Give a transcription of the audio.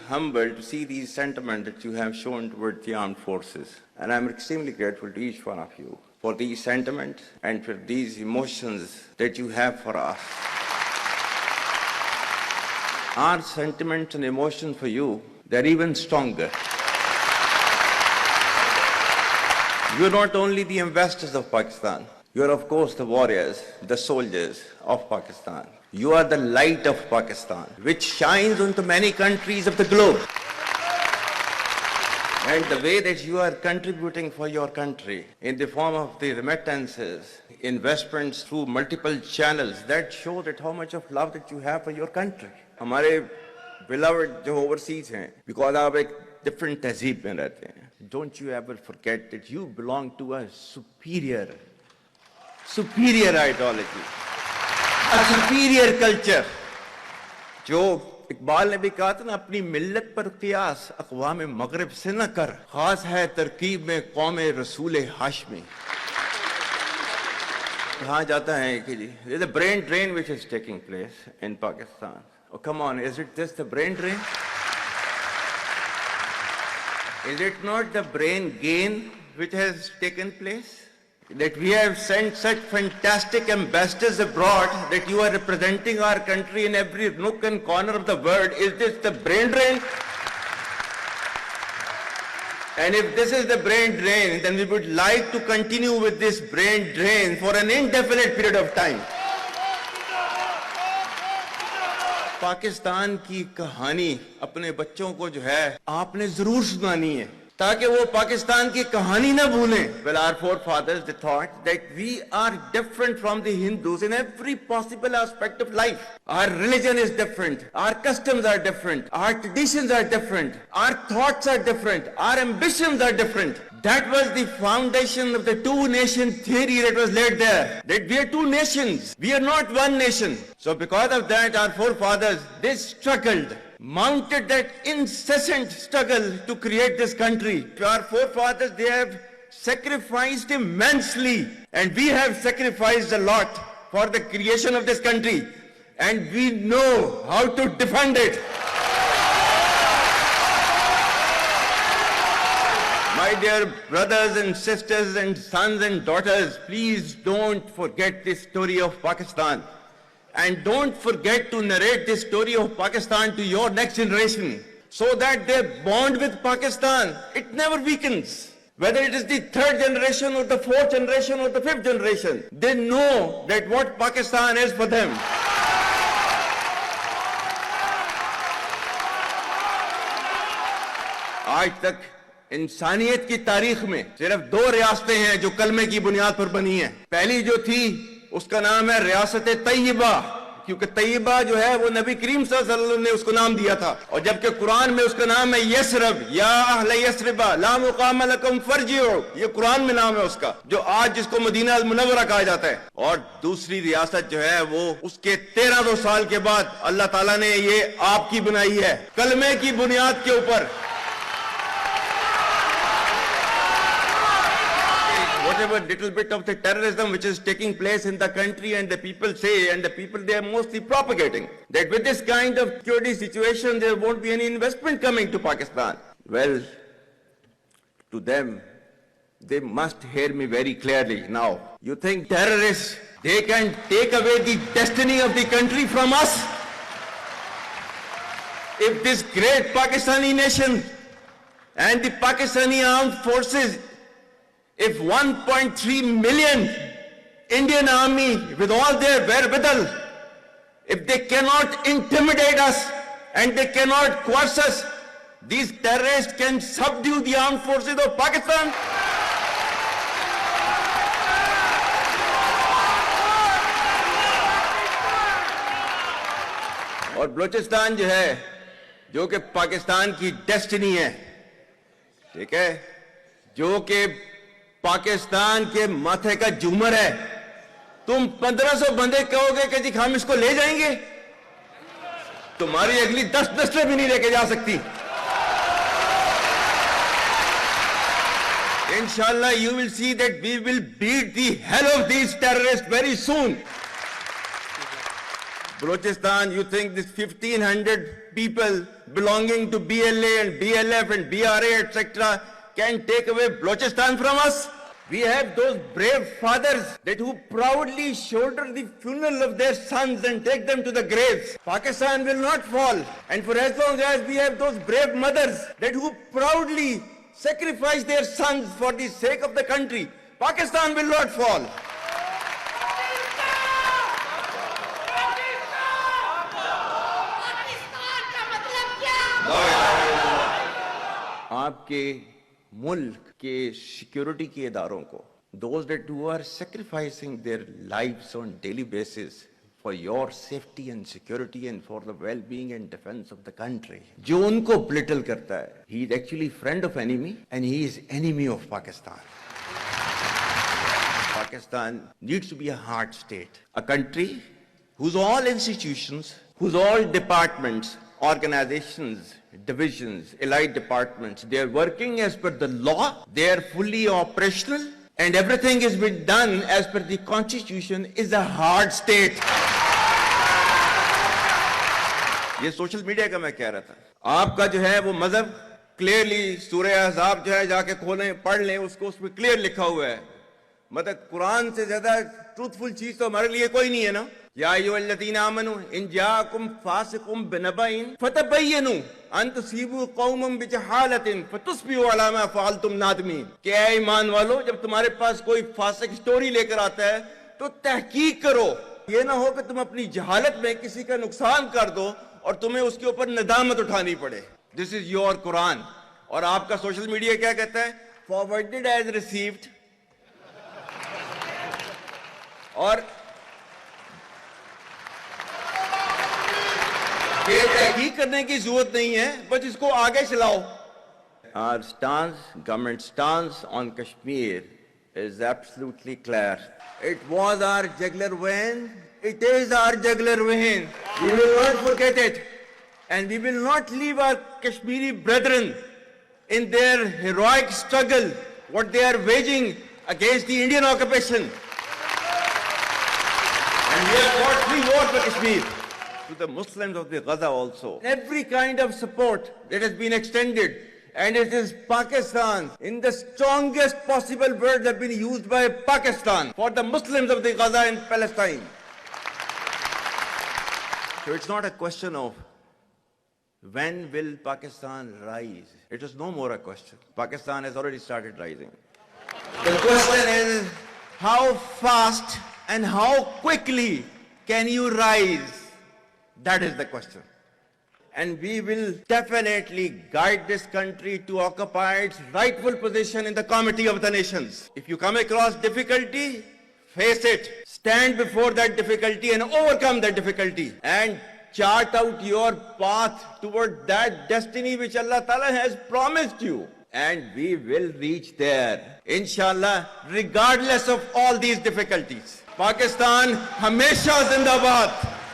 humbled to see these sentiments that you have shown towards the armed forces. And I'm extremely grateful to each one of you for these sentiments and for these emotions that you have for us. Our sentiments and emotions for you, they're even stronger. You're not only the ambassadors of Pakistan, you're of course the warriors, the soldiers of Pakistan. You are the light of Pakistan, which shines onto many countries of the globe. And the way that you are contributing for your country in the form of the remittances, investments through multiple channels, that shows that how much of love that you have for your country. हमारे beloved जो overseas हैं, because आप एक different तहजीब में रहते हैं. Don't you ever forget that you belong to a superior ideology, a superior culture. जो इकबाल ने भी कहा था ना, अपनी मिल्लत पर क़ियास अक़वाम मग़रिब से न कर, ख़ास है तरकीब में क़ौम रसूल हाशमी. कहा जाता है कि जी, there's a brain drain which is taking place in Pakistan. Oh, come on, is it just the brain drain? Is it not the brain gain which has taken place? That we have sent such fantastic ambassadors abroad that you are representing our country in every nook and corner of the world. Is this the brain drain? And if this is the brain drain, then we would like to continue with this brain drain for an indefinite period of time. Pakistan की कहानी अपने बच्चों को जो है आपने जरूर सुनानी है, ताकि वो पाकिस्तान की कहानी ना भूलें. Well, our forefathers, they thought that we are different from the Hindus in every possible aspect of life. Our religion is different, our customs are different, our traditions are different, our thoughts are different, our ambitions are different. That was the foundation of the two-nation theory that was laid there. That we are two nations, we are not one nation. So because of that, our forefathers, they struggled, mounted that incessant struggle to create this country. Our forefathers, they have sacrificed immensely, and we have sacrificed a lot for the creation of this country, and we know how to defend it. My dear brothers and sisters and sons and daughters, please don't forget this story of Pakistan. And don't forget to narrate this story of Pakistan to your next generation, so that their bond with Pakistan, it never weakens. Whether it is the third generation or the fourth generation or the fifth generation, they know that what Pakistan is for them. आज तक इंसानियत की तारीख में सिर्फ दो रियासतें हैं जो कलमे की बुनियाद पर बनी हैं. पहली जो थी उसका नाम है रियासत तैयबा, क्योंकि तैयबा जो है वो नबी करीम सल्लल्लाहु अलैहि वसल्लम ने उसको नाम दिया था. और जबकि कुरान में उसका नाम है यसरब, या अहल यसरिबा ला मुकाम लकुम फरजिउ, ये कुरान में नाम है उसका, जो आज जिसको मदीना अल मुनव्वरा कहा जाता है. और दूसरी रियासत जो है वो उसके 1300 साल के बाद अल्लाह ताला ने ये आपकी बनाई है, कलमे की बुनियाद के ऊपर. Whatever little bit of the terrorism which is taking place in the country, and the people say, and the people they are mostly propagating, that with this kind of security situation there won't be any investment coming to Pakistan. Well, to them, they must hear me very clearly now. You think terrorists, they can take away the destiny of the country from us? If this great Pakistani nation and the Pakistani armed forces, if 1.3 million Indian army with all their wherewithal, if they cannot intimidate us and they cannot coerce us, these terrorists can subdue the armed forces of Pakistan. और बलूचिस्तान जो है, जो कि पाकिस्तान की destiny है, ठीक है, जो कि पाकिस्तान के माथे का झूमर है, तुम 1500 बंदे कहोगे कि जी हम इसको ले जाएंगे, तुम्हारी अगली 10 नस्लें भी नहीं लेके जा सकती. Inshallah, you will see that we will beat the hell of these terrorists very soon. Balochistan, you think this 1,500 people belonging to BLA and BLF and BRA, etc., can take away Balochistan from us? We have those brave fathers that who proudly shoulder the funeral of their sons and take them to the graves. Pakistan will not fall. And for as long as we have those brave mothers that who proudly sacrifice their sons for the sake of the country, Pakistan will not fall. आपके मुल्क के security के इदारों को, those that who are sacrificing their lives on daily basis for your safety and security and for the well-being and defense of the country, जो उनको belittle करता है, he is actually friend of enemy and he is enemy of Pakistan. Pakistan needs to be a hard state, a country whose all institutions, whose all departments, organizations, divisions, allied departments, they are working as per the law, they are fully operational, and everything is being done as per the constitution, is a hard state. ये social media का मैं कह रहा था, आपका जो है वो मजहब क्लियरली सूरह अहज़ाब जो है जाके खोलें पढ़ लें, उसको उसमें क्लियर लिखा हुआ है. मतलब कुरान से ज्यादा ट्रूथफुल चीज तो हमारे लिए कोई नहीं है ना. या अय्युहल्लज़ीना आमनू इन जाअकुम फासिकुम बिनबइन फतबय्यनु अन तुसीबू कौमम बिजहालतिन फतुस्बिहू अला मा फअलतुम नादिमीन. कि ऐ ईमान वालो, जब तुम्हारे पास कोई फासिक स्टोरी लेकर आता है तो तहकीक करो. ये ना हो कि तुम अपनी जहालत में किसी का नुकसान कर दो और तुम्हें उसके ऊपर नदामत उठानी पड़े. This is your Quran. और आपका सोशल मीडिया क्या कहता है? Forwarded as received. और ये तहकीक करने की जरूरत नहीं है, बस इसको आगे चलाओ. Our stance, government stance on Kashmir is absolutely clear. It was our jugular vein. It is our jugular vein. We will not forget it. And we will not leave our Kashmiri brethren in their heroic struggle, what they are waging against the Indian occupation. And we have fought 3 wars for Kashmir. To the Muslims of the Gaza also, every kind of support that has been extended, and it is Pakistan, in the strongest possible words have been used by Pakistan for the Muslims of the Gaza and Palestine. So it's not a question of when will Pakistan rise. It is no more a question. Pakistan has already started rising. The question is how fast and how quickly can you rise? That is the question. And we will definitely guide this country to occupy its rightful position in the Committee of the Nations. If you come across difficulty, face it. Stand before that difficulty and overcome that difficulty. And chart out your path toward that destiny which Allah Ta'ala has promised you. And we will reach there, inshallah, regardless of all these difficulties. Pakistan, Hamesha Zindabad.